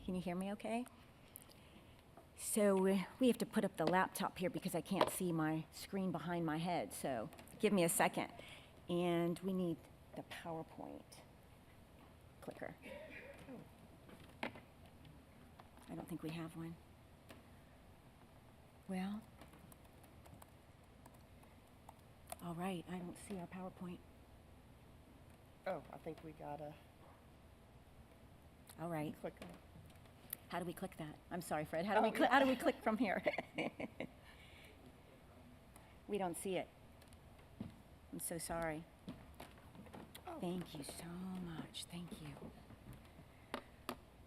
Can you hear me okay? So we have to put up the laptop here because I can't see my screen behind my head, so give me a second. And we need the PowerPoint clicker. I don't think we have one. Well, all right, I don't see our PowerPoint. Oh, I think we gotta All right, click on it. how do we click that? I'm sorry, Fred, how do we click from here? We don't see it. I'm so sorry. Thank you so much, thank you.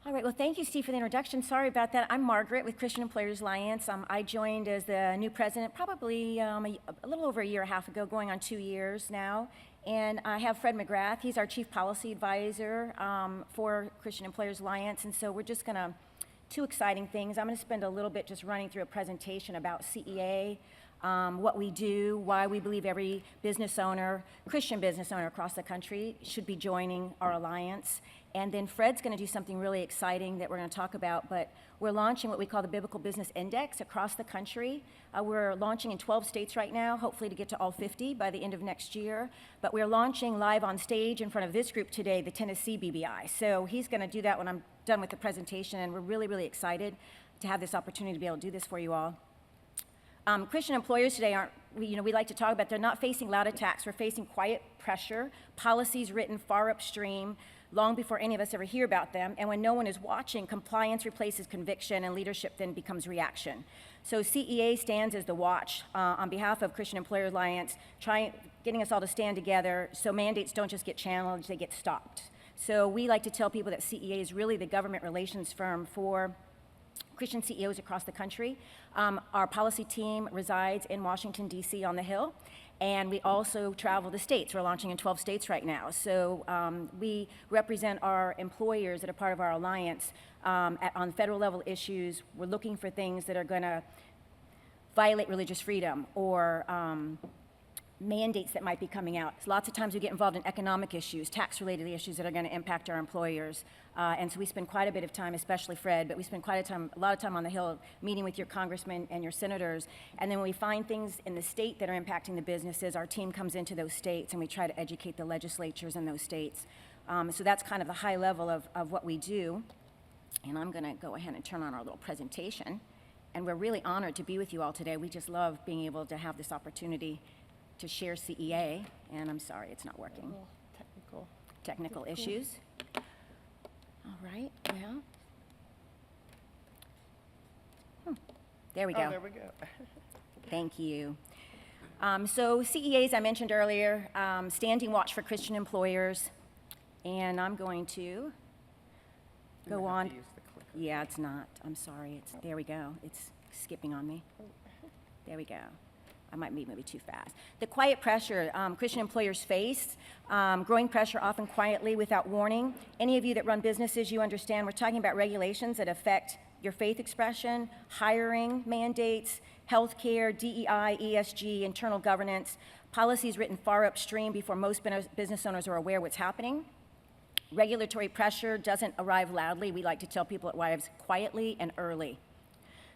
All right, well, thank you, Steve, for the introduction. Sorry about that. I'm Margaret with Christian Employers Alliance. I joined as the new president probably a little over a year and a half ago, going on 2 years now. And I have Fred McGrath. He's our chief policy advisor for Christian Employers Alliance. And so we're just going to, two exciting things. I'm going to spend a little bit just running through a presentation about CEA, what we do, why we believe every business owner, Christian business owner across the country should be joining our alliance. And then Fred's going to do something really exciting that we're going to talk about, but we're launching what we call the Biblical Business Index across the country. We're launching in 12 states right now, hopefully to get to all 50 by the end of next year. But we're launching live on stage in front of this group today, the Tennessee BBI. So he's going to do that when I'm done with the presentation, and we're really, really excited to have this opportunity to be able to do this for you all. Christian employers today aren't, we like to talk about, they're not facing loud attacks. We're facing quiet pressure, policies written far upstream, long before any of us ever hear about them. And when no one is watching, compliance replaces conviction, and leadership then becomes reaction. So CEA stands as the watch on behalf of Christian Employers Alliance, getting us all to stand together so mandates don't just get challenged, they get stopped. So we like to tell people that CEA is really the government relations firm for Christian CEOs across the country. Our policy team resides in Washington, D.C. on the Hill, and we also travel the states. We're launching in 12 states right now. So we represent our employers that are part of our alliance on federal level issues. We're looking for things that are going to violate religious freedom or mandates that might be coming out. So lots of times we get involved in economic issues, tax-related issues that are going to impact our employers. And so we spend quite a bit of time, especially Fred, but we spend a lot of time on the Hill meeting with your congressmen and your senators. And then when we find things in the state that are impacting the businesses, our team comes into those states and we try to educate the legislatures in those states. So that's kind of the high level of what we do. And I'm going to go ahead and turn on our little presentation. And we're really honored to be with you all today. We just love being able to have this opportunity to share CEA, and I'm sorry it's not working. Technical issues. All right, well. There we go. Oh, there we go. Thank you. So CEA, as I mentioned earlier, standing watch for Christian employers, and I'm going to go on. To use the clicker. Yeah, it's not. I'm sorry. There we go. It's skipping on me. There we go. I might be maybe too fast. The quiet pressure Christian employers face, growing pressure often quietly without warning. Any of you that run businesses, you understand we're talking about regulations that affect your faith expression, hiring mandates, healthcare, DEI, ESG, internal governance, policies written far upstream before most business owners are aware what's happening. Regulatory pressure doesn't arrive loudly. We like to tell people it arrives quietly and early.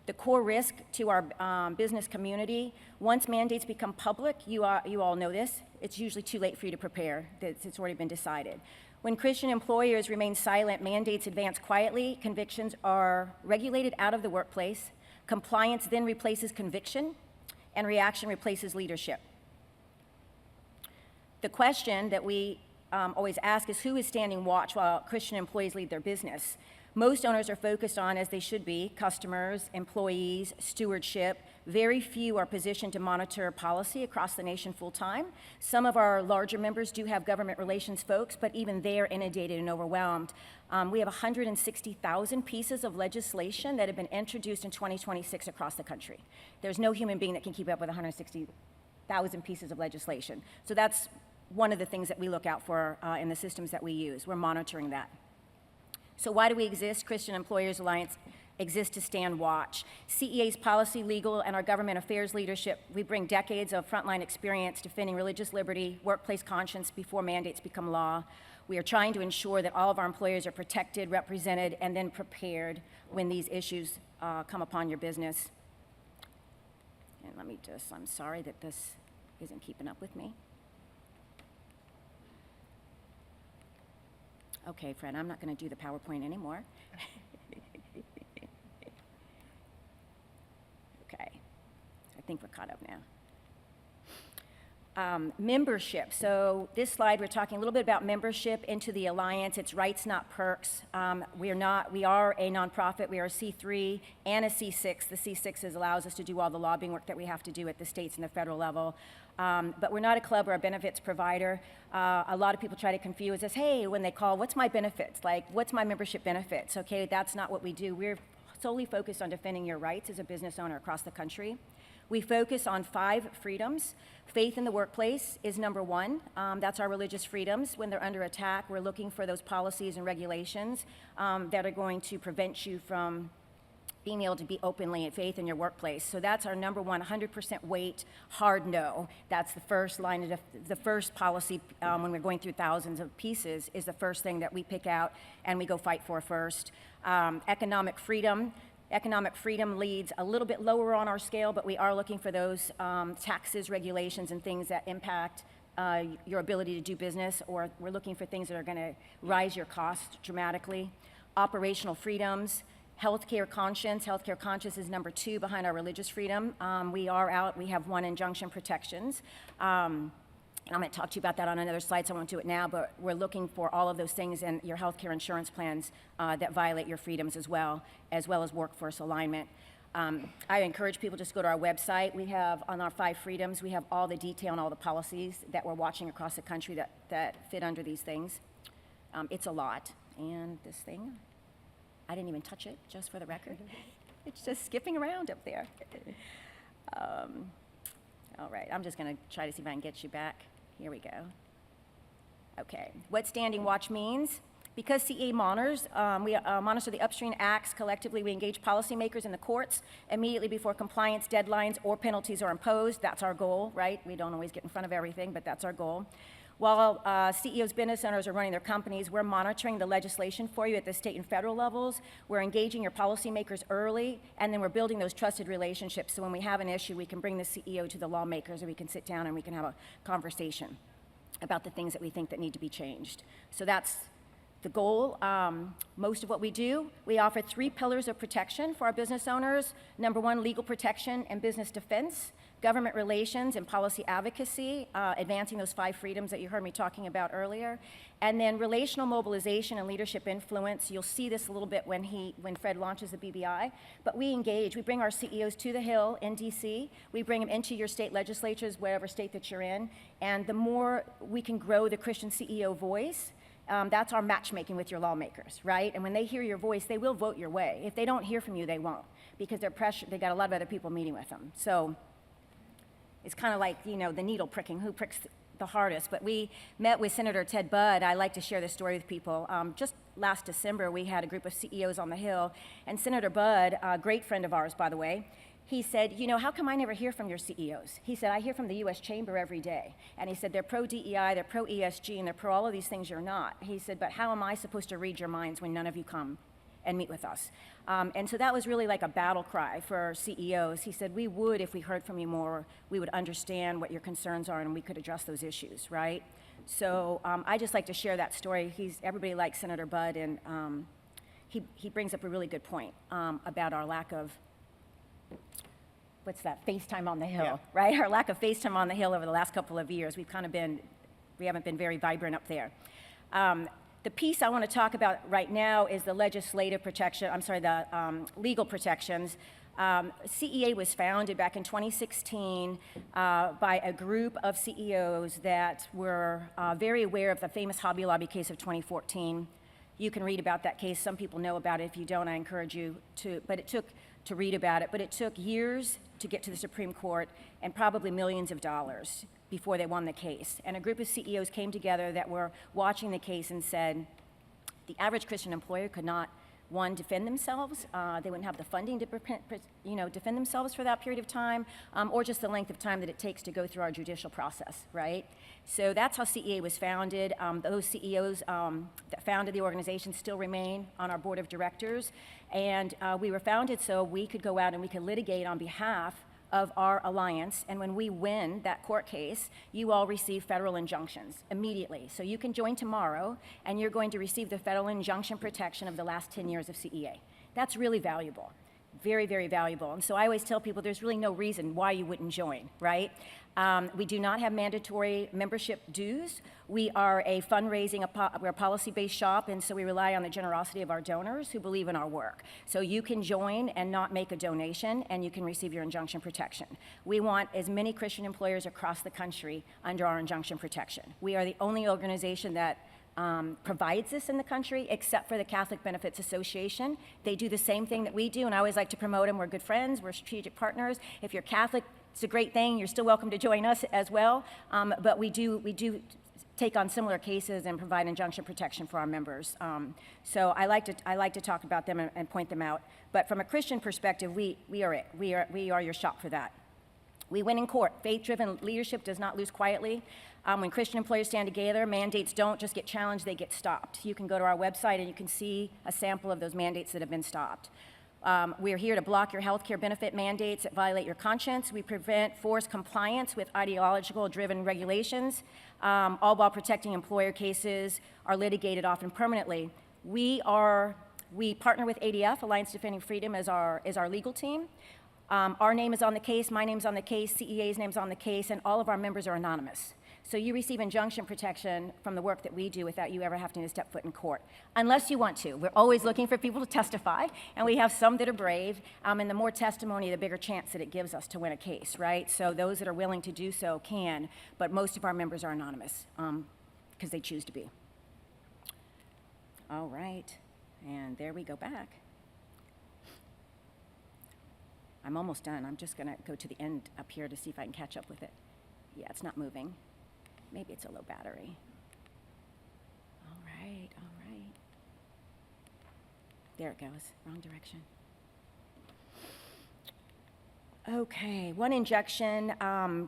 The core risk to our business community, once mandates become public, you all know this, it's usually too late for you to prepare. It's already been decided. When Christian employers remain silent, mandates advance quietly, convictions are regulated out of the workplace, compliance then replaces conviction, and reaction replaces leadership. The question that we always ask is, who is standing watch while Christian employees lead their business? Most owners are focused on, as they should be, customers, employees, stewardship. Very few are positioned to monitor policy across the nation full-time. Some of our larger members do have government relations folks, but even they're inundated and overwhelmed. We have 160,000 pieces of legislation that have been introduced in 2026 across the country. There's no human being that can keep up with 160,000 pieces of legislation. So that's one of the things that we look out for in the systems that we use. We're monitoring that. So why do we exist? Christian Employers Alliance exists to stand watch. CEA's policy, legal, and our government affairs leadership, we bring decades of frontline experience defending religious liberty, workplace conscience before mandates become law. we are trying to ensure that all of our employees are protected, represented, and then prepared when these issues come upon your business. And let me just, I'm sorry that this isn't keeping up with me. Okay, Fred, I'm not going to do the PowerPoint anymore. Okay, I think we're caught up now. Membership. So this slide, we're talking a little bit about membership into the Alliance. It's rights, not perks. We are a nonprofit. We are a C3 and a C6. The C6 allows us to do all the lobbying work that we have to do at the states and the federal level. But we're not a club or a benefits provider. A lot of people try to confuse us. Hey, when they call, what's my benefits? Like, what's my membership benefits? Okay, that's not what we do. We're solely focused on defending your rights as a business owner across the country. We focus on 5 freedoms. Faith in the workplace is number 1. That's our religious freedoms. When they're under attack, we're looking for those policies and regulations that are going to prevent you from being able to be openly at faith in your workplace. So that's our number 1, 100% weight, hard no. That's the first line of the first policy when we're going through thousands of pieces is the first thing that we pick out and we go fight for first. Economic freedom. Economic freedom leads a little bit lower on our scale, but we are looking for those taxes, regulations, and things that impact your ability to do business, or we're looking for things that are going to rise your cost dramatically. Operational freedoms, healthcare conscience. Healthcare conscience is number 2 behind our religious freedom. We have 1 injunction protections. And I'm going to talk to you about that on another slide, so I won't do it now, but we're looking for all of those things in your healthcare insurance plans that violate your freedoms as well as workforce alignment. I encourage people just to go to our website. We have, on our 5 freedoms, we have all the detail and all the policies that we're watching across the country that fit under these things. It's a lot. And this thing, I didn't even touch it, just for the record. It's just skipping around up there. All right, I'm just going to try to see if I can get you back. Here we go. Okay, what standing watch means. Because CE monitors, we monitor the upstream acts. Collectively, we engage policymakers in the courts immediately before compliance deadlines or penalties are imposed. That's our goal, right? We don't always get in front of everything, but that's our goal. While CEOs, business owners are running their companies, we're monitoring the legislation for you at the state and federal levels. We're engaging your policymakers early, and then we're building those trusted relationships. So when we have an issue, we can bring the CEO to the lawmakers, and we can sit down and we can have a conversation about the things that we think that need to be changed. So that's the goal. Most of what we do, we offer 3 pillars of protection for our business owners. Number 1, legal protection and business defense. Government relations and policy advocacy, advancing those 5 freedoms that you heard me talking about earlier. And then relational mobilization and leadership influence. You'll see this a little bit when Fred launches the BBI. But we engage. We bring our CEOs to the Hill in DC. We bring them into your state legislatures, whatever state that you're in. And the more we can grow the Christian CEO voice, that's our matchmaking with your lawmakers, right? And when they hear your voice, they will vote your way. If they don't hear from you, they won't, because they're pressured. They got a lot of other people meeting with them. So it's kind of like, the needle pricking, who pricks the hardest. But we met with Senator Ted Budd. I like to share this story with people. Just last December, we had a group of CEOs on the Hill, and Senator Budd, a great friend of ours, by the way, he said, how come I never hear from your CEOs? He said, I hear from the U.S. Chamber every day. And he said, they're pro-DEI, they're pro-ESG, and they're pro all of these things you're not. He said, but how am I supposed to read your minds when none of you come and meet with us? And so that was really like a battle cry for CEOs. He said, we would, if we heard from you more, we would understand what your concerns are and we could address those issues, right? So I just like to share that story. Everybody likes Senator Budd, and he brings up a really good point about our lack of, what's that, FaceTime on the Hill, yeah. Right? Our lack of FaceTime on the Hill over the last couple of years. We haven't been very vibrant up there. The piece I want to talk about right now is the legislative protection, the legal protections. CEA was founded back in 2016 by a group of CEOs that were very aware of the famous Hobby Lobby case of 2014. You can read about that case. Some people know about it. If you don't, I encourage you to read about it. But it took years to get to the Supreme Court and probably millions of dollars before they won the case. And a group of CEOs came together that were watching the case and said, the average Christian employer could not one, defend themselves. They wouldn't have the funding to defend themselves for that period of time, or just the length of time that it takes to go through our judicial process, right? So that's how CEA was founded. Those CEOs that founded the organization still remain on our board of directors. And we were founded so we could go out and we could litigate on behalf of our alliance, and when we win that court case, you all receive federal injunctions immediately. So you can join tomorrow, and you're going to receive the federal injunction protection of the last 10 years of CEA. That's really valuable, very, very valuable. And so I always tell people there's really no reason why you wouldn't join, right? We do not have mandatory membership dues. We are a fundraising, we're a policy-based shop, and so we rely on the generosity of our donors who believe in our work. So you can join and not make a donation, and you can receive your injunction protection. We want as many Christian employers across the country under our injunction protection. We are the only organization that provides this in the country, except for the Catholic Benefits Association. They do the same thing that we do, and I always like to promote them. We're good friends, we're strategic partners. If you're Catholic, it's a great thing. You're still welcome to join us as well. But we do take on similar cases and provide injunction protection for our members. So I like to talk about them and point them out. But from a Christian perspective, we are it. We are your shop for that. We win in court. Faith-driven leadership does not lose quietly. When Christian employers stand together, mandates don't just get challenged, they get stopped. You can go to our website and you can see a sample of those mandates that have been stopped. We are here to block your health care benefit mandates that violate your conscience. We prevent forced compliance with ideological-driven regulations, all while protecting employer cases are litigated often permanently. We partner with ADF, Alliance Defending Freedom, as our legal team. Our name is on the case, my name's on the case, CEA's name's on the case, and all of our members are anonymous. So you receive injunction protection from the work that we do without you ever having to step foot in court, unless you want to. We're always looking for people to testify, and we have some that are brave, and the more testimony, the bigger chance that it gives us to win a case, right? So those that are willing to do so can, but most of our members are anonymous because they choose to be. All right, and there we go back. I'm almost done. I'm just gonna go to the end up here to see if I can catch up with it. Yeah, it's not moving. Maybe it's a low battery. All right. There it goes, wrong direction. Okay, one injunction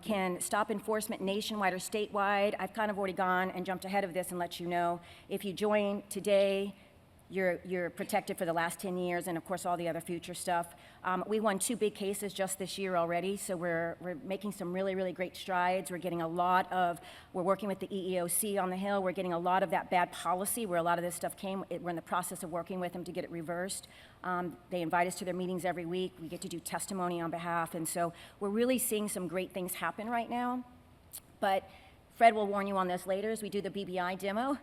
can stop enforcement nationwide or statewide. I've kind of already gone and jumped ahead of this and let you know, if you join today, you're protected for the last 10 years, and of course all the other future stuff. We won 2 big cases just this year already, so we're making some really, really great strides. We're working with the EEOC on the Hill. We're getting a lot of that bad policy where a lot of this stuff came. We're in the process of working with them to get it reversed. They invite us to their meetings every week. We get to do testimony on behalf, and so we're really seeing some great things happen right now. But Fred will warn you on this later as we do the BBI demo.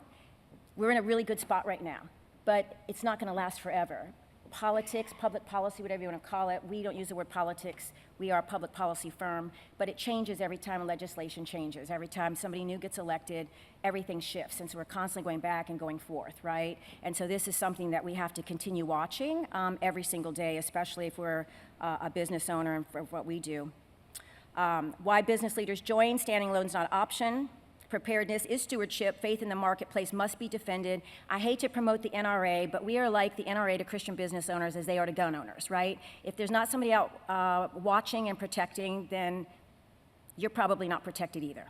We're in a really good spot right now, but it's not going to last forever. Politics, public policy, whatever you want to call it, we don't use the word politics. We are a public policy firm, but it changes every time legislation changes. Every time somebody new gets elected, everything shifts, and so we're constantly going back and going forth, right? And so this is something that we have to continue watching every single day, especially if we're a business owner and for what we do. Why business leaders join, standing alone is not an option. Preparedness is stewardship. Faith in the marketplace must be defended. I hate to promote the NRA, but we are like the NRA to Christian business owners as they are to gun owners, right? If there's not somebody out watching and protecting, then you're probably not protected either.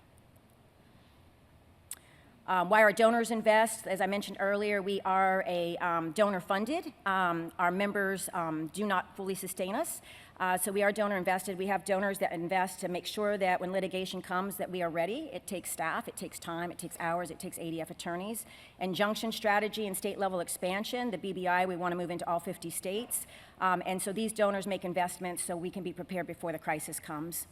Why our donors invest, as I mentioned earlier, we are a donor funded. Our members do not fully sustain us. So we are donor invested. We have donors that invest to make sure that when litigation comes that we are ready. It takes staff, it takes time, it takes hours, it takes ADF attorneys. Injunction strategy and state level expansion, the BBI, we want to move into all 50 states. And so these donors make investments so we can be prepared before the crisis comes.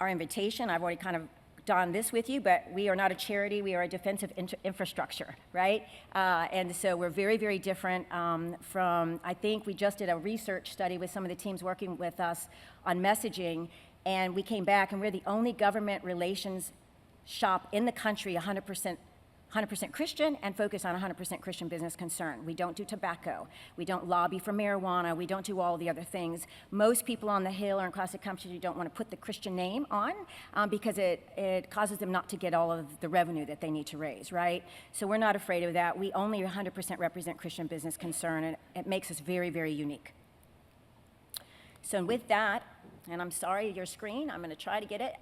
Our invitation, I've already kind of done this with you, but we are not a charity, we are a defensive infrastructure, right? And so we're very, very different from, I think we just did a research study with some of the teams working with us on messaging, and we came back and we're the only government relations shop in the country 100% 100% Christian and focus on 100% Christian business concern. We don't do tobacco. We don't lobby for marijuana. We don't do all the other things. Most people on the Hill or in classic company don't want to put the Christian name on because it causes them not to get all of the revenue that they need to raise, right? So we're not afraid of that. We only 100% represent Christian business concern, and it makes us very, very unique. So with that, and I'm sorry, your screen, I'm going to try to get it.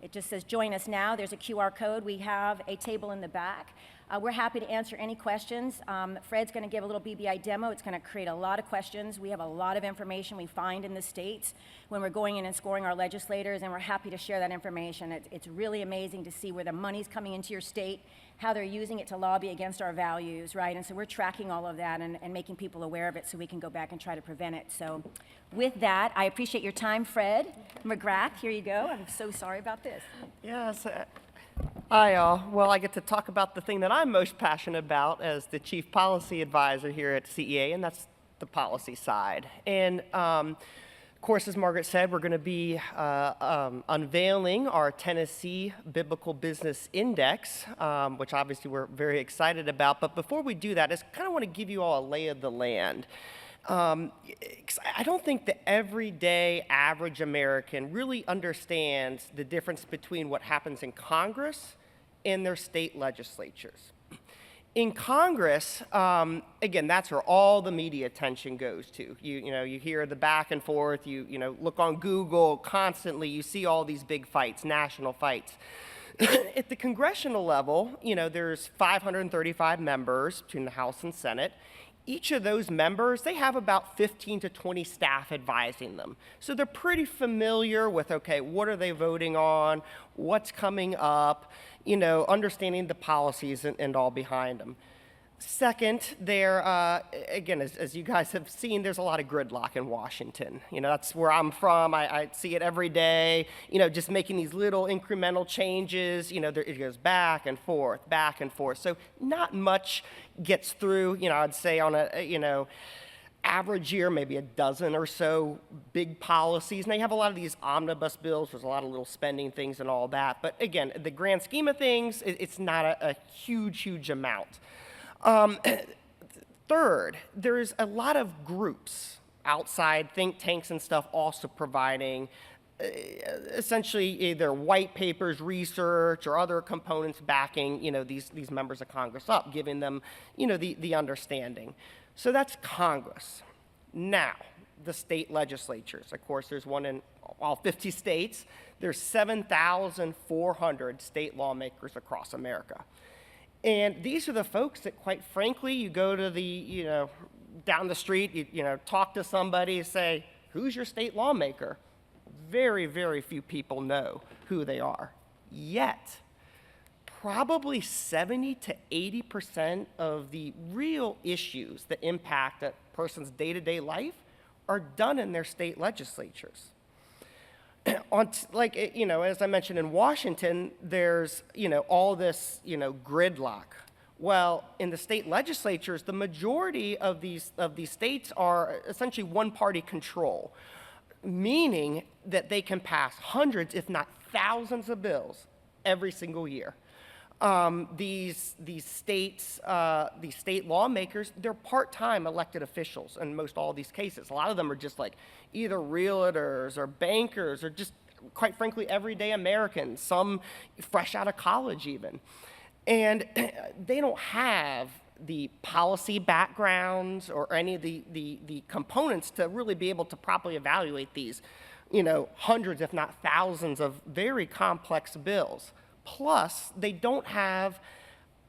It just says join us now. There's a QR code. We have a table in the back. We're happy to answer any questions. Fred's going to give a little BBI demo. It's going to create a lot of questions. We have a lot of information we find in the states when we're going in and scoring our legislators, and we're happy to share that information. It's really amazing to see where the money's coming into your state, how they're using it to lobby against our values, right? And so we're tracking all of that and making people aware of it so we can go back and try to prevent it. So with that, I appreciate your time, Fred. McGrath, here you go. I'm so sorry about this. Yes. Well, I get to talk about the thing that I'm most passionate about as the Chief Policy Advisor here at CEA, and that's the policy side. And of course, as Margaret said, we're going to be unveiling our Tennessee Biblical Business Index, which obviously we're very excited about. But before we do that, I just kind of want to give you all a lay of the land. I don't think the everyday average American really understands the difference between what happens in Congress and their state legislatures. In Congress, again, that's where all the media attention goes to. You hear the back and forth, you look on Google constantly, you see all these big fights, national fights. At the congressional level, there's 535 members between the House and Senate. Each of those members, they have about 15 to 20 staff advising them. So they're pretty familiar with, okay, what are they voting on, what's coming up, understanding the policies and all behind them. Second, again, as you guys have seen, there's a lot of gridlock in Washington. That's where I'm from. I see it every day, just making these little incremental changes. It goes back and forth. So not much gets through, I'd say on a, average year, maybe a dozen or so big policies. Now you have a lot of these omnibus bills, there's a lot of little spending things and all that. But again, the grand scheme of things, it's not a huge amount. Third, there's a lot of groups outside, think tanks and stuff, also providing essentially either white papers, research, or other components backing, these members of Congress up, giving them, the understanding. So that's Congress. Now, the state legislatures. Of course, there's one in all 50 states. There's 7,400 state lawmakers across America. And these are the folks that, quite frankly, you go to the, down the street, you talk to somebody, say, who's your state lawmaker? Very, very few people know who they are. Yet, probably 70 to 80% of the real issues that impact a person's day-to-day life are done in their state legislatures. As I mentioned in Washington, there's, all this, gridlock. Well, in the state legislatures, the majority of these states are essentially one-party control, meaning that they can pass hundreds, if not thousands of bills every single year. These state lawmakers, they're part-time elected officials in most all these cases. A lot of them are just like either realtors or bankers or just, quite frankly, everyday Americans, some fresh out of college even. And they don't have the policy backgrounds or any of the components to really be able to properly evaluate these, hundreds, if not thousands of very complex bills. Plus, they don't have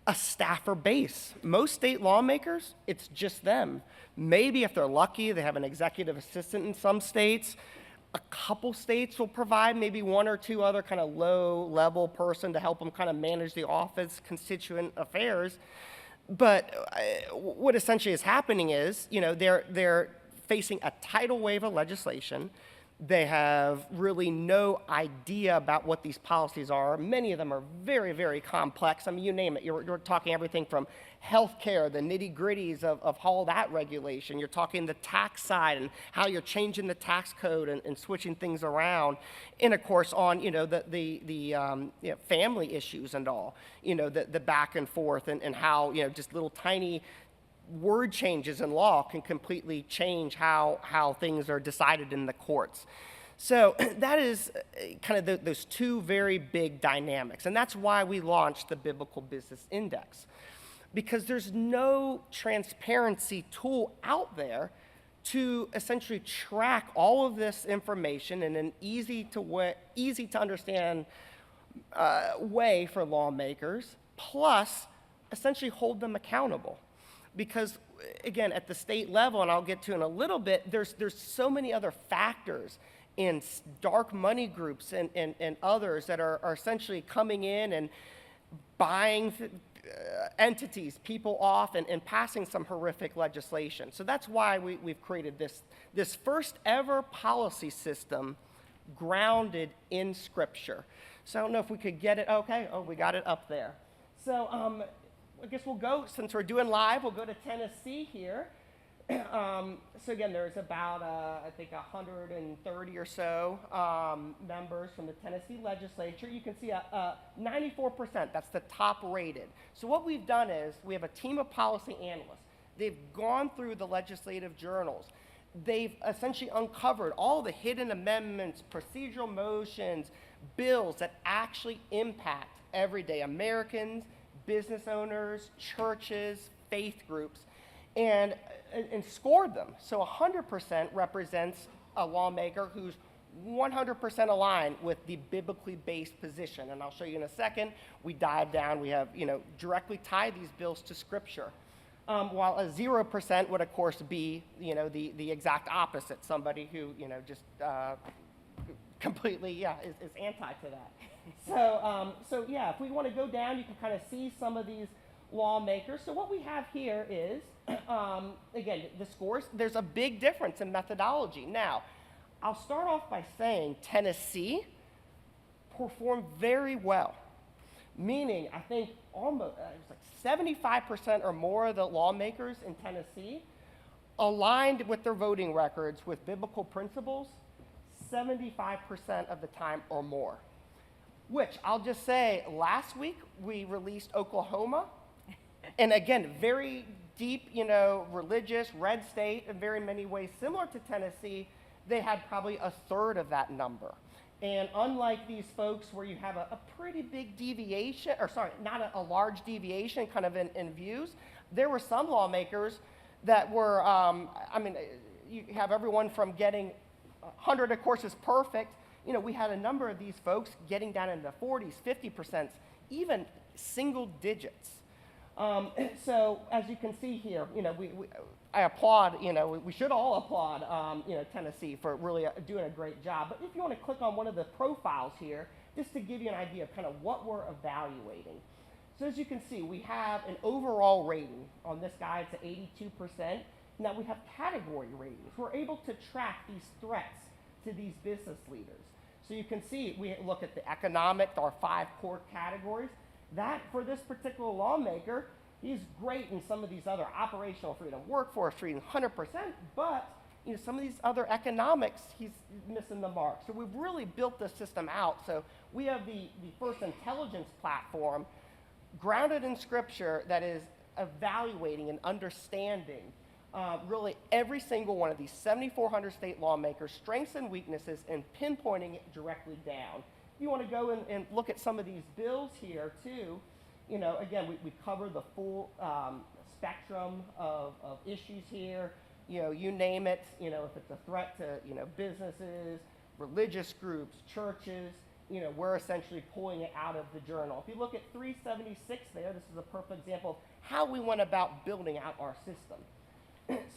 a staffer base. Most state lawmakers, it's just them. Maybe if they're lucky, they have an executive assistant in some states. A couple states will provide maybe one or two other kind of low-level person to help them kind of manage the office constituent affairs. But what essentially is happening is, they're facing a tidal wave of legislation. They have really no idea about what these policies are. Many of them are very, very complex. I mean, you name it. You're talking everything from healthcare, the nitty-gritties of all that regulation. You're talking the tax side and how you're changing the tax code and switching things around. And of course, on the family issues and all, the back and forth and how just little tiny word changes in law can completely change how things are decided in the courts. So that is kind of those two very big dynamics. And that's why we launched the Biblical Business Index, because there's no transparency tool out there to essentially track all of this information in an easy to understand way for lawmakers, plus essentially hold them accountable. Because, again, at the state level, and I'll get to in a little bit, there's so many other factors in dark money groups and others that are essentially coming in and buying entities, people off, and passing some horrific legislation. So that's why we've created this first ever policy system grounded in Scripture. So I don't know if we could get it. Okay, we got it up there. So I guess we'll go, since we're doing live, we'll go to Tennessee here. So again, there's about, I think, 130 or so members from the Tennessee legislature. You can see 94%, that's the top rated. So what we've done is we have a team of policy analysts. They've gone through the legislative journals. They've essentially uncovered all the hidden amendments, procedural motions, bills that actually impact everyday Americans, business owners, churches, faith groups, and scored them. So 100% represents a lawmaker who's 100% aligned with the biblically based position. And I'll show you in a second. We dive down. We have, directly tie these bills to Scripture. While a 0% would, of course, be, the exact opposite. Somebody who, just completely, is anti to that. So yeah, if we want to go down, you can kind of see some of these lawmakers. So what we have here is, again, the scores. There's a big difference in methodology. Now, I'll start off by saying Tennessee performed very well, meaning I think almost it was like 75% or more of the lawmakers in Tennessee aligned with their voting records with biblical principles 75% of the time or more. Which I'll just say, last week we released Oklahoma, and again, very deep, religious, red state in very many ways similar to Tennessee. They had probably a third of that number. And unlike these folks where you have a pretty big deviation, or sorry, not a large deviation kind of in views, there were some lawmakers that were, you have everyone from getting 100, of course, is perfect. We had a number of these folks getting down into 40s, 50%, even single digits. So as you can see here, I applaud, we should all applaud, Tennessee for really doing a great job. But if you want to click on one of the profiles here, just to give you an idea of kind of what we're evaluating. So as you can see, we have an overall rating. On this guy, it's at 82%. Now we have category ratings. We're able to track these threats to these business leaders. So you can see, we look at the economic, our 5 core categories. That, for this particular lawmaker, he's great in some of these other operational freedom, workforce freedom, 100%, but some of these other economics, he's missing the mark. So we've really built this system out. So we have the first intelligence platform grounded in Scripture that is evaluating and understanding really every single one of these 7,400 state lawmakers' strengths and weaknesses and pinpointing it directly down. If you want to go and look at some of these bills here too, again, we cover the full spectrum of issues here. You name it, if it's a threat to, businesses, religious groups, churches, we're essentially pulling it out of the journal. If you look at 376 there, this is a perfect example of how we went about building out our system.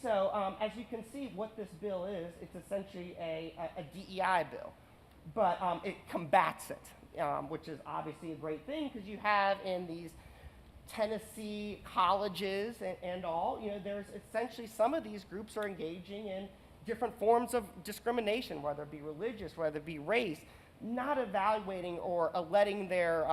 So as you can see, what this bill is, it's essentially a DEI bill, but it combats it, which is obviously a great thing because you have in these Tennessee colleges and all, there's essentially some of these groups are engaging in, different forms of discrimination, whether it be religious, whether it be race, not evaluating or letting their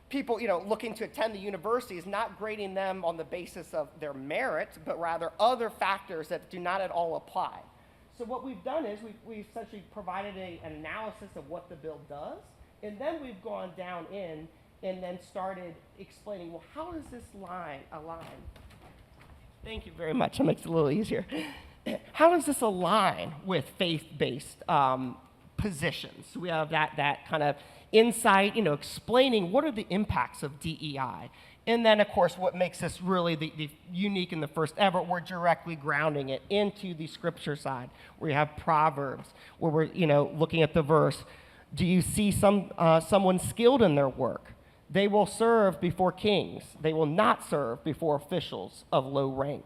people, looking to attend the universities, not grading them on the basis of their merit, but rather other factors that do not at all apply. So what we've done is we've essentially provided an analysis of what the bill does, and then we've gone down in and then started explaining, well, how does this align? Thank you very much. That makes it a little easier. How does this align with faith-based positions? So we have that kind of insight, explaining what are the impacts of DEI. And then, of course, what makes this really the unique and the first ever, we're directly grounding it into the scripture side, where you have Proverbs, where we're, looking at the verse. Do you see someone skilled in their work? They will serve before kings. They will not serve before officials of low rank.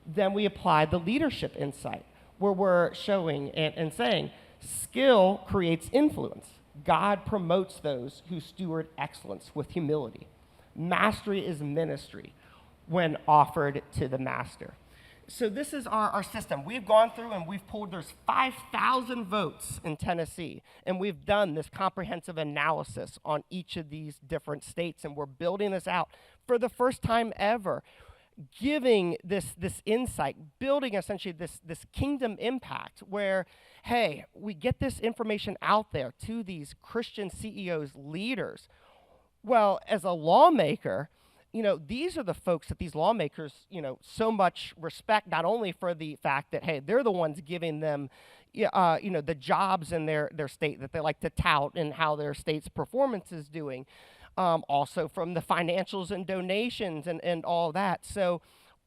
Then we apply the leadership insight, where we're showing and saying, skill creates influence. God promotes those who steward excellence with humility. Mastery is ministry when offered to the master. So this is our system. We've gone through and we've pulled, there's 5,000 votes in Tennessee, and we've done this comprehensive analysis on each of these different states, and we're building this out for the first time ever, giving this insight, building essentially this kingdom impact where, hey, we get this information out there to these Christian CEOs, leaders. Well, as a lawmaker, these are the folks that these lawmakers, so much respect, not only for the fact that, hey, they're the ones giving them, the jobs in their state that they like to tout and how their state's performance is doing, also from the financials and donations and all that. So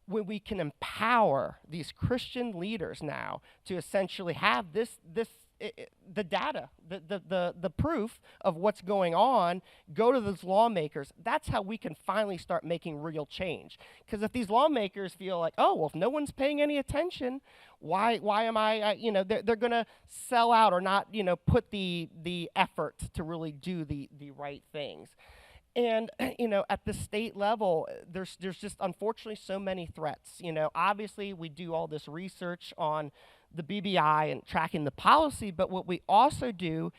when we can empower these Christian leaders now to essentially have the data, the proof of what's going on, go to those lawmakers, that's how we can finally start making real change. Because if these lawmakers feel like, oh, well, if no one's paying any attention, why am I, they're going to sell out or not, put the effort to really do the right things. And, at the state level, there's just unfortunately so many threats. Obviously we do all this research on the BBI and tracking the policy, but what we also do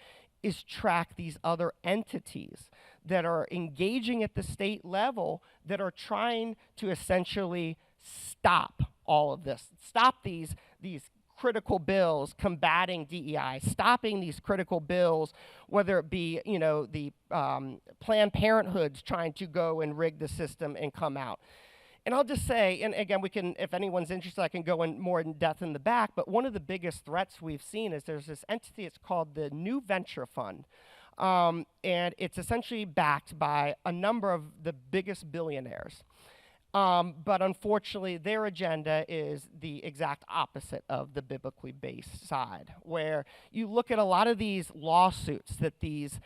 is track these other entities that are engaging at the state level that are trying to essentially stop all of this, stop these critical bills combating DEI, stopping these critical bills, whether it be, the Planned Parenthoods trying to go and rig the system and come out. And I'll just say, and again, we can, if anyone's interested, I can go in more in depth in the back, but one of the biggest threats we've seen is there's this entity, it's called the New Venture Fund. And it's essentially backed by a number of the biggest billionaires. But unfortunately, their agenda is the exact opposite of the biblically based side, where you look at a lot of these lawsuits that these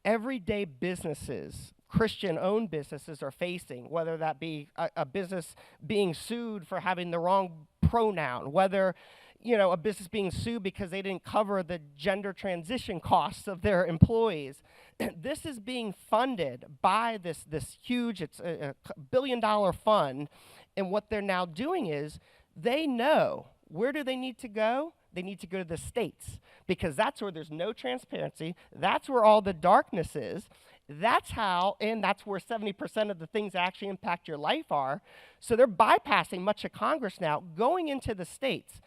everyday businesses, Christian-owned businesses, are facing, whether that be a business being sued for having the wrong pronoun, whether a business being sued because they didn't cover the gender transition costs of their employees. This is being funded by this huge, it's a $1 billion fund, and what they're now doing is they know where do they need to go? They need to go to the states, because that's where there's no transparency, that's where all the darkness is, that's how, and that's where 70% of the things that actually impact your life are. So they're bypassing much of Congress now, going into the states.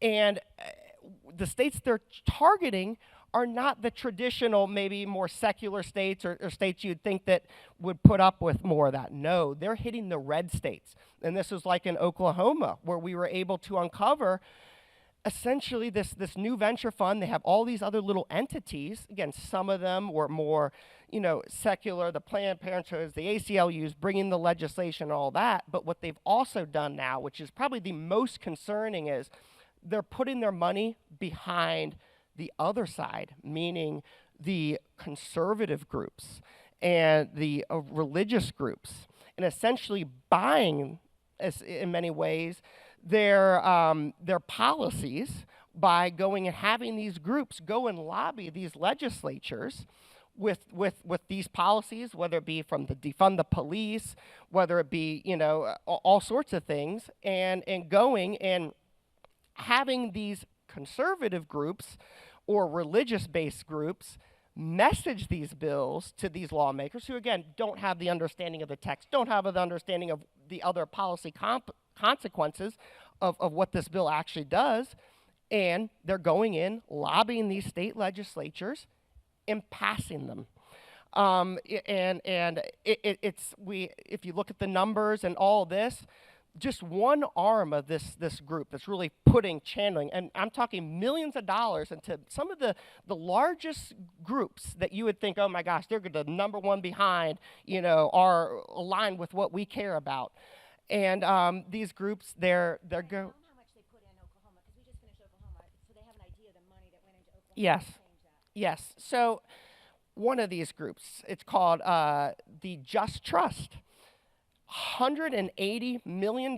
And the states they're targeting are not the traditional, maybe more secular states or states you'd think that would put up with more of that. No, they're hitting the red states. And this was like in Oklahoma, where we were able to uncover essentially this new venture fund. They have all these other little entities. Again, some of them were more, secular, the Planned Parenthoods, the ACLUs, bringing the legislation and all that. But what they've also done now, which is probably the most concerning, is they're putting their money behind the other side, meaning the conservative groups and the religious groups, and essentially buying, in many ways, their policies by going and having these groups go and lobby these legislatures, with these policies, whether it be from the defund the police, whether it be, all sorts of things, and going and having these conservative groups or religious-based groups message these bills to these lawmakers who, again, don't have the understanding of the text, don't have the understanding of the other policy consequences of what this bill actually does, and they're going in, lobbying these state legislatures, and passing them. If you look at the numbers and all this, just one arm of this group that's really channeling, and I'm talking millions of dollars into some of the largest groups that you would think, oh my gosh, they're the number one behind, are aligned with what we care about. And these groups, they're go. How much they put in Oklahoma, because we just finished Oklahoma, so they have an idea of the money that went into Oklahoma. Yes. To change that. Yes. So one of these groups, it's called the Just Trust. $180 million.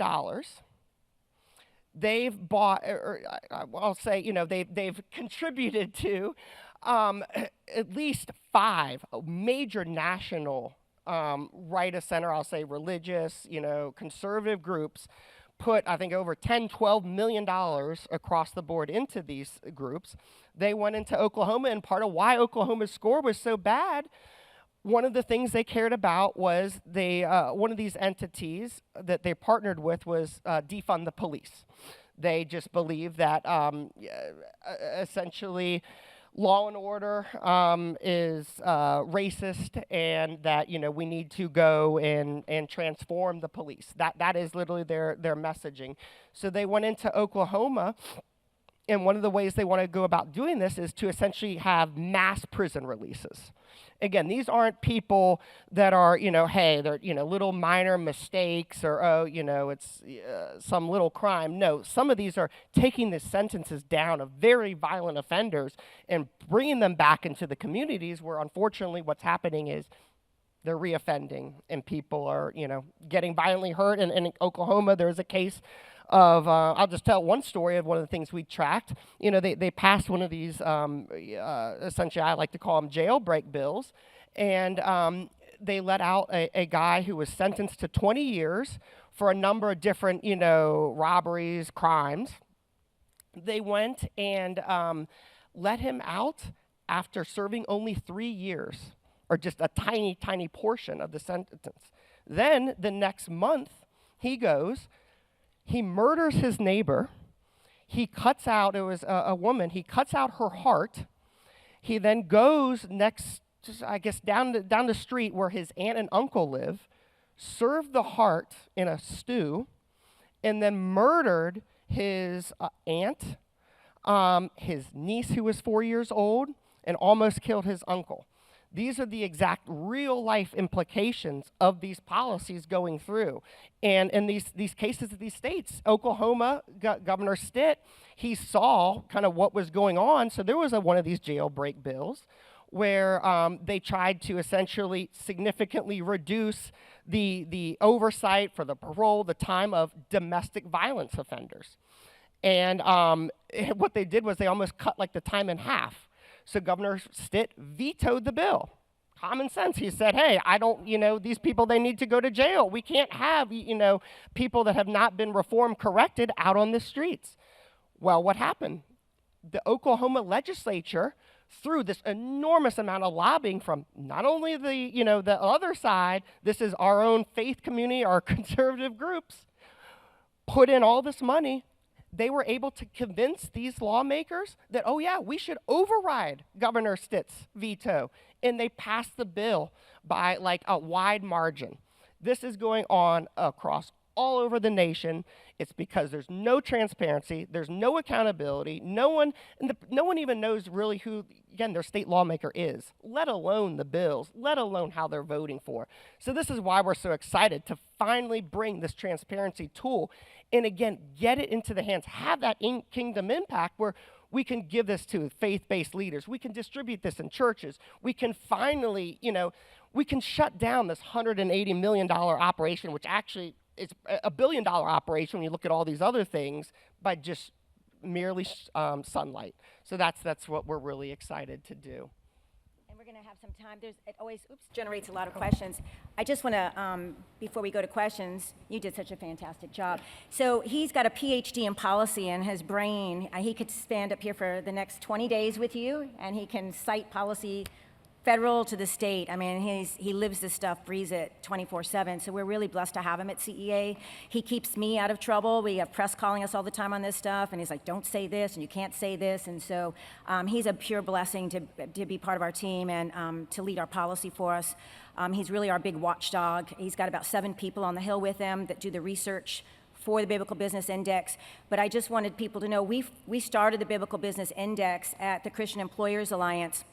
They've bought, or I'll say, they've contributed to at least 5 major national right of center, I'll say religious, conservative groups, put, I think, over $10-12 million across the board into these groups. They went into Oklahoma, and part of why Oklahoma's score was so bad, one of the things they cared about was one of these entities that they partnered with was defund the police. They just believe that essentially law and order is racist, and that we need to go and transform the police. That is literally their messaging. So they went into Oklahoma, and one of the ways they want to go about doing this is to essentially have mass prison releases. Again, these aren't people that are, hey, they're, little minor mistakes or, it's some little crime. No, some of these are taking the sentences down of very violent offenders and bringing them back into the communities where, unfortunately, what's happening is they're reoffending and people are, getting violently hurt. And in Oklahoma, there's a case of, I'll just tell one story of one of the things we tracked. They passed one of these, essentially I like to call them jailbreak bills, and they let out a guy who was sentenced to 20 years for a number of different, robberies, crimes. They went and let him out after serving only 3 years, or just a tiny, tiny portion of the sentence. Then the next month, he goes, he murders his neighbor. He cuts out, it was a woman, he cuts out her heart. He then goes next, just I guess down the street where his aunt and uncle live, served the heart in a stew, and then murdered his aunt, his niece who was 4 years old, and almost killed his uncle. These are the exact real-life implications of these policies going through. And in these cases of these states, Oklahoma, Governor Stitt, he saw kind of what was going on. So there was one of these jailbreak bills where they tried to essentially significantly reduce the oversight for the parole, the time of domestic violence offenders. And what they did was they almost cut the time in half. So Governor Stitt vetoed the bill. Common sense. He said, hey, I don't, these people, they need to go to jail. We can't have, people that have not been reformed corrected out on the streets. Well, what happened? The Oklahoma legislature, through this enormous amount of lobbying from not only the other side, this is our own faith community, our conservative groups, put in all this money. They were able to convince these lawmakers that, oh yeah, we should override Governor Stitt's veto. And they passed the bill by a wide margin. This is going on across all over the nation. It's because there's no transparency, there's no accountability, no one even knows really who, again, their state lawmaker is, let alone the bills, let alone how they're voting for. So this is why we're so excited to finally bring this transparency tool and, again, get it into the hands, have that kingdom impact where we can give this to faith-based leaders. We can distribute this in churches. We can finally, we can shut down this $180 million operation, which actually is a $1 billion operation when you look at all these other things, by just merely sunlight. So that's what we're really excited to do. And we're going to have some time. It always generates a lot of questions. I just want to, before we go to questions, you did such a fantastic job. So he's got a PhD in policy in his brain. He could stand up here for the next 20 days with you, and he can cite policy federal to the state. I mean, he lives this stuff, breathes it 24/7. So we're really blessed to have him at CEA. He keeps me out of trouble. We have press calling us all the time on this stuff, and he's like, don't say this, and you can't say this. And so he's a pure blessing to be part of our team and to lead our policy for us. He's really our big watchdog. He's got about 7 people on the Hill with him that do the research for the Biblical Business Index. But I just wanted people to know we started the Biblical Business Index at the Christian Employers Alliance.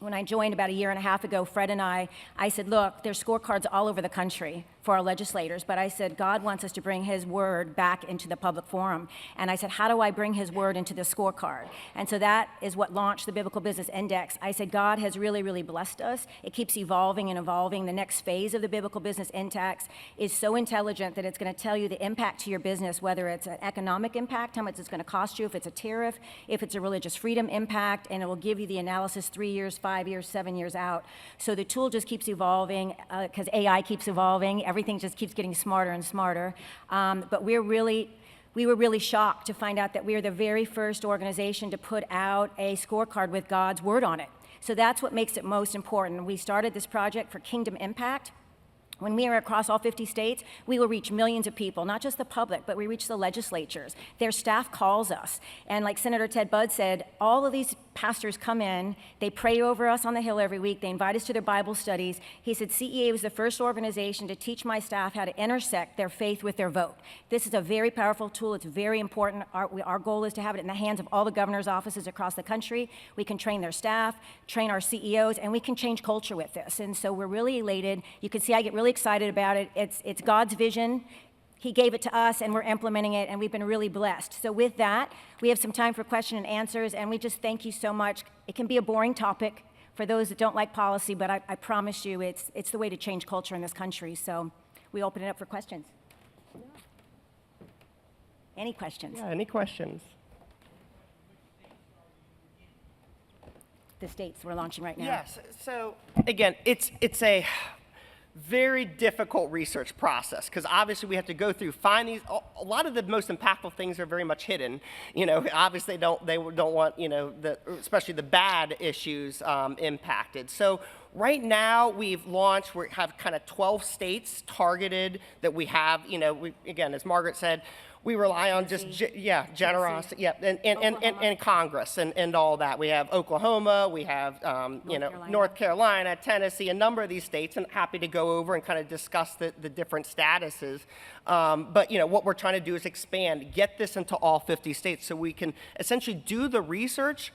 When I joined about a year and a half ago, Fred and I said, look, there's scorecards all over the country for our legislators, but I said, God wants us to bring his word back into the public forum. And I said, how do I bring his word into the scorecard? And so that is what launched the Biblical Business Index. I said, God has really, really blessed us. It keeps evolving and evolving. The next phase of the Biblical Business Index is so intelligent that it's going to tell you the impact to your business, whether it's an economic impact, how much it's going to cost you, if it's a tariff, if it's a religious freedom impact, and it will give you the analysis 3 years, 5 years, 7 years out. So the tool just keeps evolving because AI keeps evolving. Everything just keeps getting smarter and smarter. But we were really shocked to find out that we are the very first organization to put out a scorecard with God's word on it. So that's what makes it most important. We started this project for kingdom impact. When we are across all 50 states, we will reach millions of people, not just the public, but we reach the legislatures. Their staff calls us. And like Senator Ted Budd said, all of these pastors come in, they pray over us on the Hill every week, they invite us to their Bible studies. He said, CEA was the first organization to teach my staff how to intersect their faith with their vote. This is a very powerful tool. It's very important. Our goal is to have it in the hands of all the governor's offices across the country. We can train their staff, train our CEOs, and we can change culture with this. And so we're really elated. You can see I get really excited about it. It's God's vision. He gave it to us, and we're implementing it, and we've been really blessed. So with that, we have some time for question and answers, and we just thank you so much. It can be a boring topic for those that don't like policy, but I promise you it's the way to change culture in this country. So we open it up for questions. Any questions? Yeah, any questions? The states we're launching right now. Yes. So again, it's a very difficult research process because obviously we have to go through, find these. A lot of the most impactful things are very much hidden. You know, obviously they don't want, you know, especially the bad issues impacted. So right now we've launched, we have kind of 12 states targeted that we have. You know, again, as Margaret said, we rely on just, generosity, and Congress and all that. We have Oklahoma, we have, North Carolina, Tennessee, a number of these states, and happy to go over and kind of discuss the different statuses. But, you know, what we're trying to do is expand, get this into all 50 states so we can essentially do the research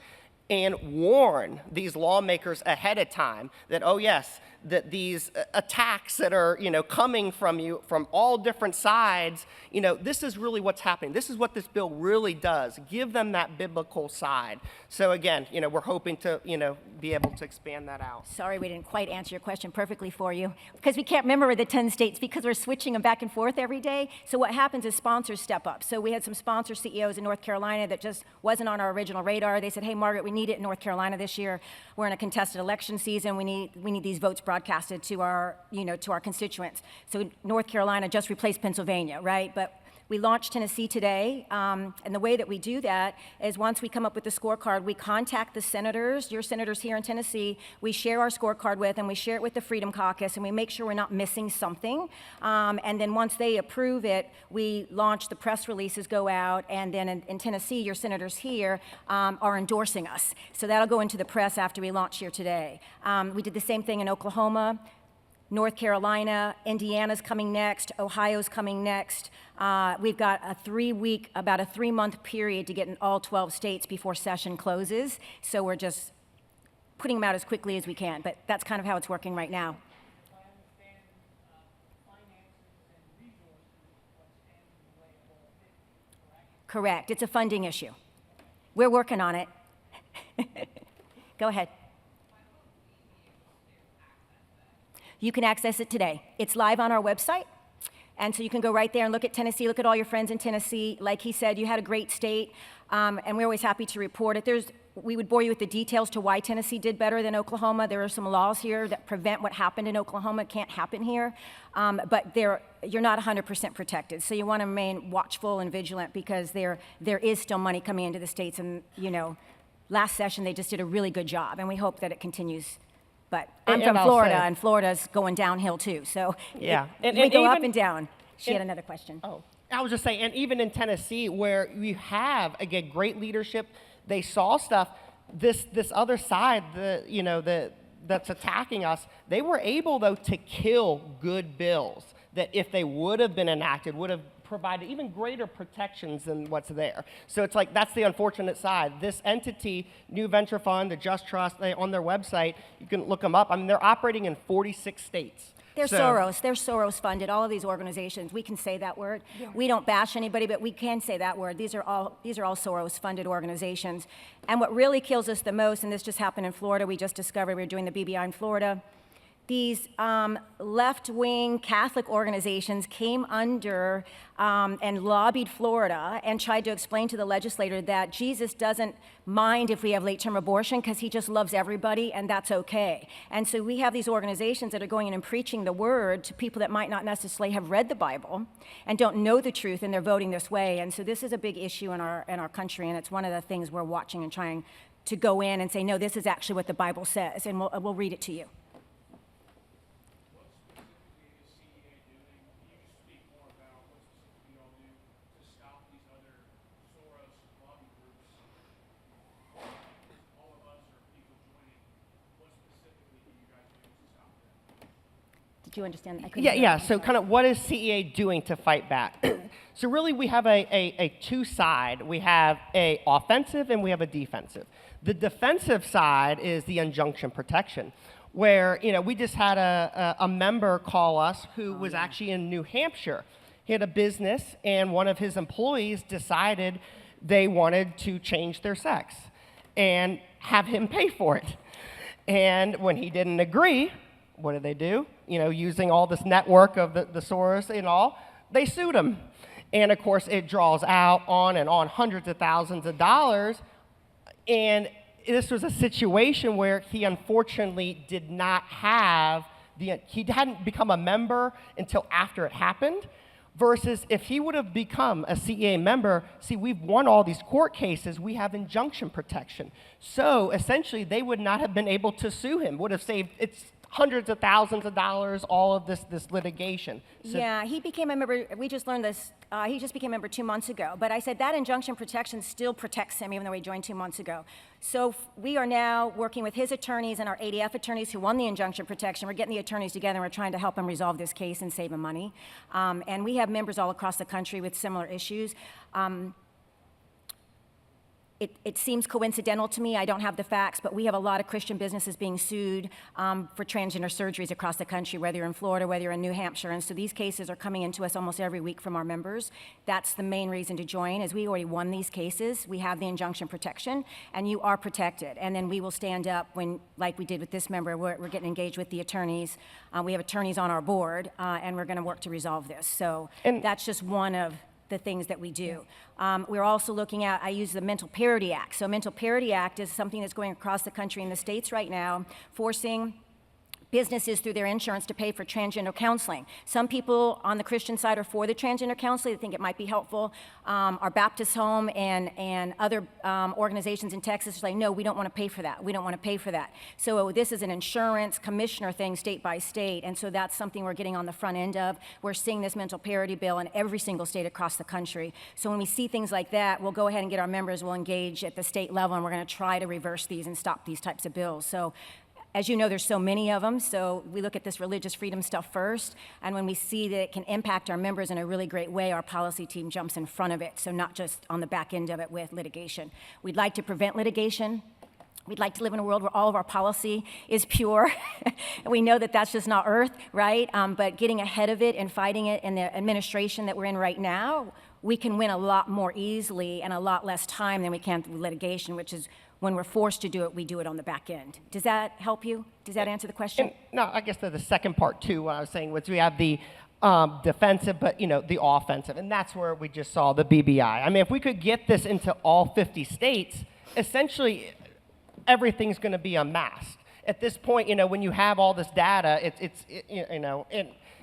and warn these lawmakers ahead of time that, oh yes, that these attacks that are, you know, coming from you from all different sides, you know, this is really what's happening. This is what this bill really does. Give them that biblical side. So again, you know, we're hoping to, you know, be able to expand that out. Sorry we didn't quite answer your question perfectly for you because we can't remember the 10 states because we're switching them back and forth every day. So what happens is sponsors step up. So we had some sponsor CEOs in North Carolina that just wasn't on our original radar. They said, hey, Margaret, we need it in North Carolina this year. We're in a contested election season. We need these votes broadcasted to our, you know, to our constituents. So North Carolina just replaced Pennsylvania, right? But we launched Tennessee today, and the way that we do that is once we come up with the scorecard, we contact the senators, your senators here in Tennessee, we share our scorecard with them, we share it with the Freedom Caucus, and we make sure we're not missing something. And then once they approve it, we launch, the press releases go out, and then in Tennessee, your senators here are endorsing us. So that'll go into the press after we launch here today. We did the same thing in Oklahoma, North Carolina, Indiana's coming next, Ohio's coming next. We've got about a 3-month period to get in all 12 states before session closes. So we're just putting them out as quickly as we can, but that's kind of how it's working right now. Correct, it's a funding issue. We're working on it. Go ahead. You can access it today. It's live on our website. And so you can go right there and look at Tennessee, look at all your friends in Tennessee. Like he said, you had a great state, and we're always happy to report it. we would bore you with the details to why Tennessee did better than Oklahoma. There are some laws here that prevent what happened in Oklahoma can't happen here, but you're not 100% protected. So you want to remain watchful and vigilant because there is still money coming into the states, and last session they just did a really good job, and we hope that it continues. But I'm from Florida, and Florida's going downhill too. So yeah, we go up and down. She had another question. Oh, I was just saying, and even in Tennessee, where you have, again, great leadership, they saw stuff. This other side, that's attacking us, they were able, though, to kill good bills that, if they would have been enacted, would have provided even greater protections than what's there. So it's like, that's the unfortunate side. This entity, New Venture Fund, the Just Trust, on their website, you can look them up. I mean, they're operating in 46 states. They're Soros funded, all of these organizations. We can say that word. Yeah. We don't bash anybody, but we can say that word. These are all Soros funded organizations. And what really kills us the most, and this just happened in Florida, we just discovered we were doing the BBI in Florida, these left-wing Catholic organizations came under and lobbied Florida and tried to explain to the legislator that Jesus doesn't mind if we have late-term abortion because he just loves everybody and that's okay. And so we have these organizations that are going in and preaching the word to people that might not necessarily have read the Bible and don't know the truth, and they're voting this way. And so this is a big issue in our country, and it's one of the things we're watching and trying to go in and say, no, this is actually what the Bible says, and we'll read it to you. Did you understand that? Yeah. So kind of what is CEA doing to fight back? So really we have a two-side. We have a offensive and we have a defensive. The defensive side is the injunction protection, where we just had a member call us who was actually in New Hampshire. He had a business, and one of his employees decided they wanted to change their sex and have him pay for it. And when he didn't agree, what did they do? Using all this network of the Soros and all, they sued him. And of course, it draws out on and on hundreds of thousands of dollars. And this was a situation where he unfortunately did not have he hadn't become a member until after it happened. Versus if he would have become a CEA member, see, we've won all these court cases, we have injunction protection. So essentially, they would not have been able to sue him, would have saved hundreds of thousands of dollars, all of this litigation. So yeah, he became a member, we just learned this, he just became a member 2 months ago. But I said that injunction protection still protects him, even though he joined 2 months ago. So we are now working with his attorneys and our ADF attorneys who won the injunction protection. We're getting the attorneys together and we're trying to help him resolve this case and save him money. And we have members all across the country with similar issues. It seems coincidental to me. I don't have the facts, but we have a lot of Christian businesses being sued for transgender surgeries across the country, whether you're in Florida, whether you're in New Hampshire. And so these cases are coming into us almost every week from our members. That's the main reason to join, is we already won these cases. We have the injunction protection, and you are protected. And then we will stand up when, like we did with this member, we're getting engaged with the attorneys. We have attorneys on our board, and we're going to work to resolve this. So that's just one of the things that we do. We're also looking at, I use the Mental Parity Act. So Mental Parity Act is something that's going across the country in the states right now, forcing businesses through their insurance to pay for transgender counseling. Some people on the Christian side are for the transgender counseling. They think it might be helpful. Our Baptist Home and other organizations in Texas are saying, no, we don't want to pay for that. We don't want to pay for that. So this is an insurance commissioner thing state by state, and so that's something we're getting on the front end of. We're seeing this mental parity bill in every single state across the country. So when we see things like that, we'll go ahead and get our members, we'll engage at the state level, and we're going to try to reverse these and stop these types of bills. So as you know, there's so many of them, so we look at this religious freedom stuff first, and when we see that it can impact our members in a really great way, our policy team jumps in front of it, so not just on the back end of it with litigation. We'd like to prevent litigation. We'd like to live in a world where all of our policy is pure. We know that that's just not earth, right? But getting ahead of it and fighting it in the administration that we're in right now, we can win a lot more easily and a lot less time than we can through litigation, which is when we're forced to do it, we do it on the back end. Does that help you? Does that answer the question? And, no, I guess the second part too, what I was saying was we have the defensive, but the offensive, and that's where we just saw the BBI. I mean, if we could get this into all 50 states, essentially everything's going to be unmasked. At this point, when you have all this data,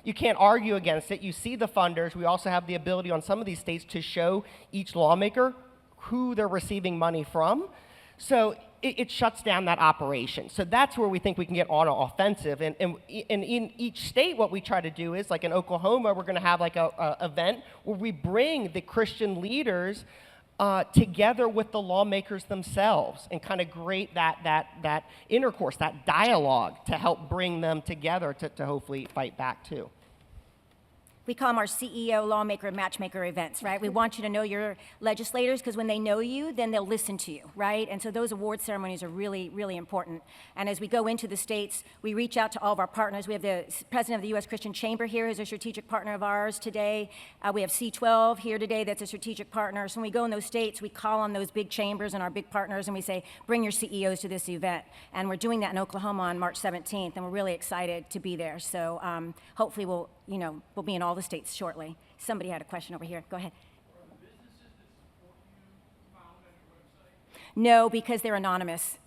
you can't argue against it. You see the funders. We also have the ability on some of these states to show each lawmaker who they're receiving money from. So it shuts down that operation. So that's where we think we can get on an offensive. And in each state, what we try to do is, like in Oklahoma, we're going to have like a event where we bring the Christian leaders together with the lawmakers themselves and kind of create that intercourse, that dialogue to help bring them together to hopefully fight back too. We call them our CEO, lawmaker, and matchmaker events, right? We want you to know your legislators, because when they know you, then they'll listen to you, right? And so those award ceremonies are really, really important. And as we go into the states, we reach out to all of our partners. We have the president of the U.S. Christian Chamber here, who's a strategic partner of ours today. We have C12 here today, that's a strategic partner. So when we go in those states, we call on those big chambers and our big partners, and we say, bring your CEOs to this event. And we're doing that in Oklahoma on March 17th, and we're really excited to be there. So hopefully we'll be in all the states shortly. Somebody had a question over here. Go ahead. Are the businesses that support you found on your website? No, because they're anonymous.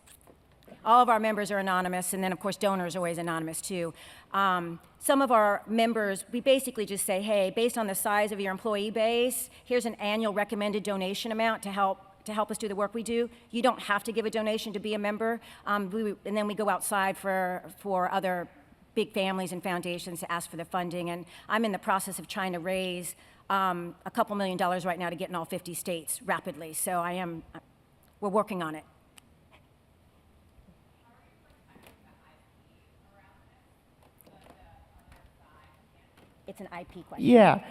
All of our members are anonymous, and then, of course, donors are always anonymous, too. Some of our members, we basically just say, hey, based on the size of your employee base, here's an annual recommended donation amount to help us do the work we do. You don't have to give a donation to be a member. And then we go outside for other big families and foundations to ask for the funding. And I'm in the process of trying to raise a couple $1 million right now to get in all 50 states rapidly. So we're working on it. It's an IP question. Yeah.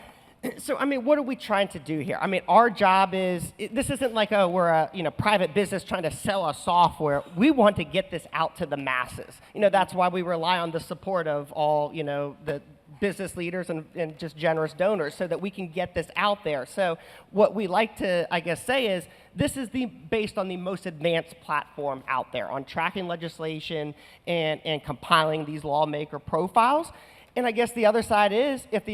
So, what are we trying to do here? Our job is, this isn't like, we're a private business trying to sell a software. We want to get this out to the masses. That's why we rely on the support of all, the business leaders and just generous donors so that we can get this out there. So what we like to, say is, this is based on the most advanced platform out there on tracking legislation and compiling these lawmaker profiles. And I guess the other side is, if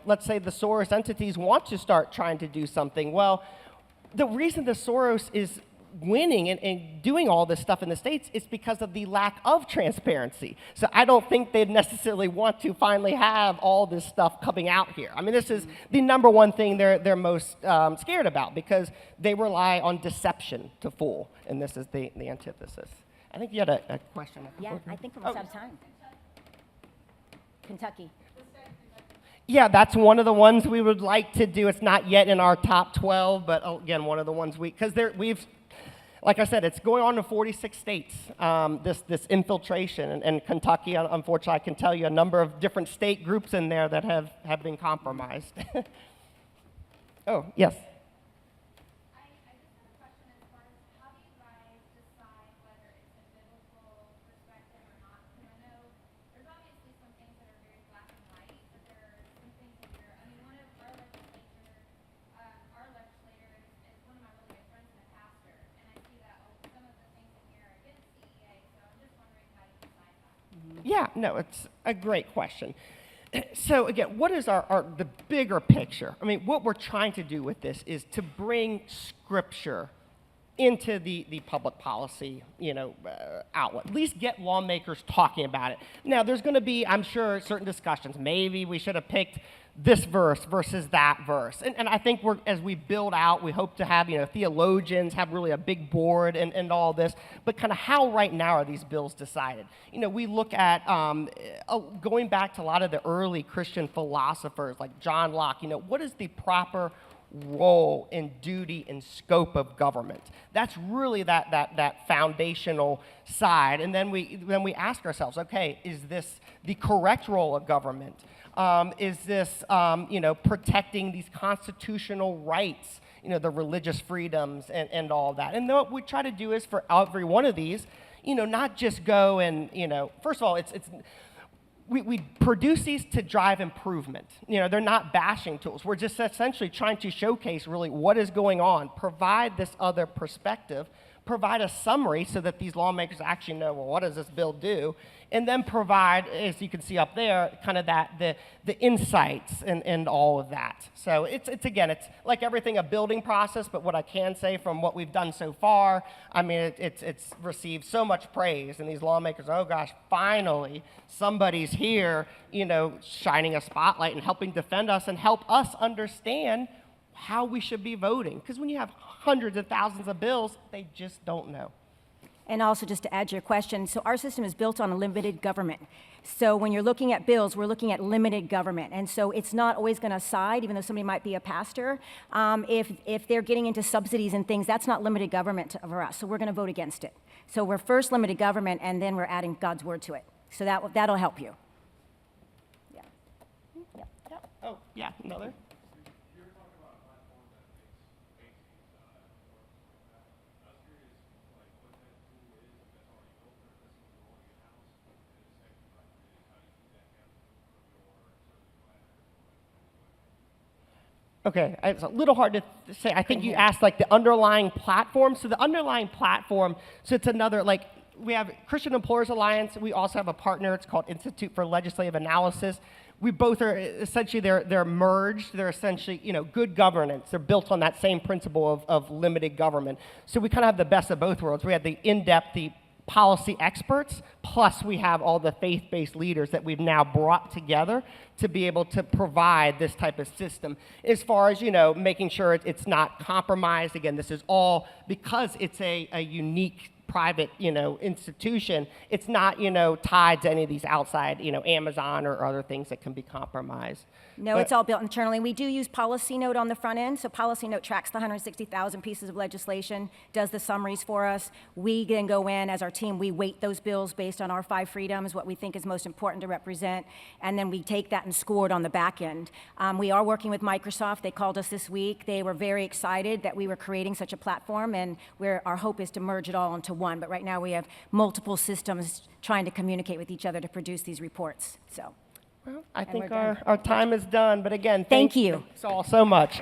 let's say the Soros entities want to start trying to do something, well, the reason the Soros is winning and doing all this stuff in the States is because of the lack of transparency. So I don't think they'd necessarily want to finally have all this stuff coming out here. This is the number one thing they're most scared about, because they rely on deception to fool, and this is the antithesis. I think you had a question. Yeah, I think we're almost out of time. Kentucky. Yeah, that's one of the ones we would like to do. It's not yet in our top 12, but again, one of the ones because we've, like I said, it's going on in 46 states, this infiltration. And Kentucky, unfortunately, I can tell you a number of different state groups in there that have been compromised. Oh, yes. Yeah, no, it's a great question. So again, what is the bigger picture? What we're trying to do with this is to bring Scripture into the public policy, outlet. At least get lawmakers talking about it. Now, there's going to be, I'm sure, certain discussions. Maybe we should have picked this verse versus that verse. And I think as we build out, we hope to have, theologians have really a big board and all this. But kind of how right now are these bills decided? We look at going back to a lot of the early Christian philosophers like John Locke. What is the proper role and duty and scope of government? That's really that foundational side. And then we ask ourselves, okay, is this the correct role of government? Is this, protecting these constitutional rights, the religious freedoms and all that? And what we try to do is for every one of these, not just go and, first of all, we produce these to drive improvement. They're not bashing tools. We're just essentially trying to showcase really what is going on, provide this other perspective, provide a summary so that these lawmakers actually know, well, what does this bill do? And then provide, as you can see up there, kind of the insights and all of that. So it's again, it's like everything, a building process, but what I can say from what we've done so far, I mean, it's received so much praise, and these lawmakers, oh gosh, finally, somebody's here, you know, shining a spotlight and helping defend us and help us understand how we should be voting. Because when you have hundreds of thousands of bills, they just don't know. And also, just to add to your question, so our system is built on a limited government. So when you're looking at bills, we're looking at limited government. And so it's not always going to side, even though somebody might be a pastor. If they're getting into subsidies and things, that's not limited government for us. So we're going to vote against it. So we're first limited government, and then we're adding God's word to it. So that'll help you. Yeah. Yeah. Oh, yeah, another? Okay, it's a little hard to say. I think you asked like the underlying platform. So the underlying platform, so it's another, like we have Christian Employers Alliance. We also have a partner. It's called Institute for Legislative Analysis. We both are essentially, they're merged. They're essentially, you know, good governance. They're built on that same principle of limited government. So we kind of have the best of both worlds. We have the in-depth, the policy experts, plus we have all the faith-based leaders that we've now brought together to be able to provide this type of system. As far as, you know, making sure it's not compromised. Again, this is all, because it's a unique private, you know, institution, it's not, you know, tied to any of these outside, you know, Amazon or other things that can be compromised. No, it's all built internally. We do use Policy Note on the front end. So Policy Note tracks the 160,000 pieces of legislation, does the summaries for us. We then go in as our team, we weight those bills based on our 5 freedoms, what we think is most important to represent, and then we take that and score it on the back end. We are working with Microsoft. They called us this week. They were very excited that we were creating such a platform, and our hope is to merge it all into one. But right now we have multiple systems trying to communicate with each other to produce these reports. So. Well, I think our time is done, but again, Thank you all so much.